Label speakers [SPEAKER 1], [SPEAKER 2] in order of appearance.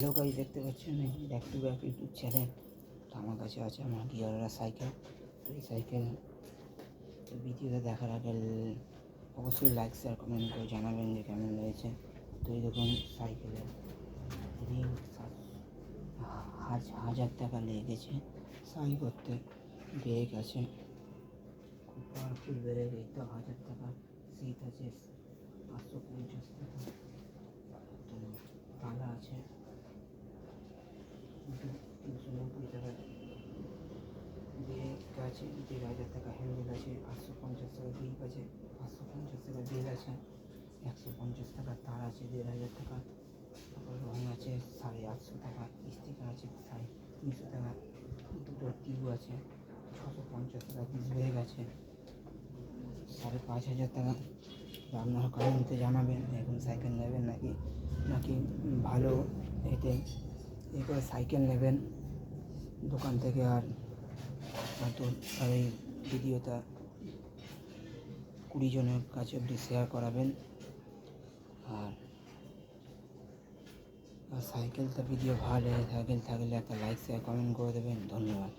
[SPEAKER 1] Hello guys, দেখতে পাচ্ছেন back to back YouTube channel. তো আমার কাছে আছে আমার গিয়ারওয়ালা সাইকেল। তো এই সাইকেল ভিডিওটা দেখার আগে অবশ্যই লাইক শেয়ার কমেন্ট করে জানাবেন যে কেমন লেগেছে। তো এই দেখুন সাইকেলের রিং 1000 টাকা লেগেছে সাই করতে। ব্রেক আছে, খুব পাওয়ারফুল ব্রেক। এই তো 1000 টাকা। সিট আছে 550 টাকা। তো তালা আছে 390 টাকা। ব্রেক আছে 1500 টাকা। হ্যান্ডেল আছে 550 টাকা। গ্রিপ আছে 550 টাকা। বেল আছে 150 টাকা। তার আছে 1500 টাকা। তারপর রঙ আছে 850 টাকা। স্টিকার আছে 350 টাকা। দুটো টিউব আছে 650 টাকা। ডিস ব্রেক আছে 5500 টাকা। তো আপনারা কমেন্টে জানাবেন এখন সাইকেল নেবেন নাকি ভালো এতে এই করে সাইকেল নেবেন দোকান থেকে। আর এই ভিডিওটা 20 জনের কাছে অবধি শেয়ার করাবেন। আর সাইকেলটা ভিডিও ভালো লেগে থাকলে একটা লাইক শেয়ার কমেন্ট করে দেবেন। ধন্যবাদ।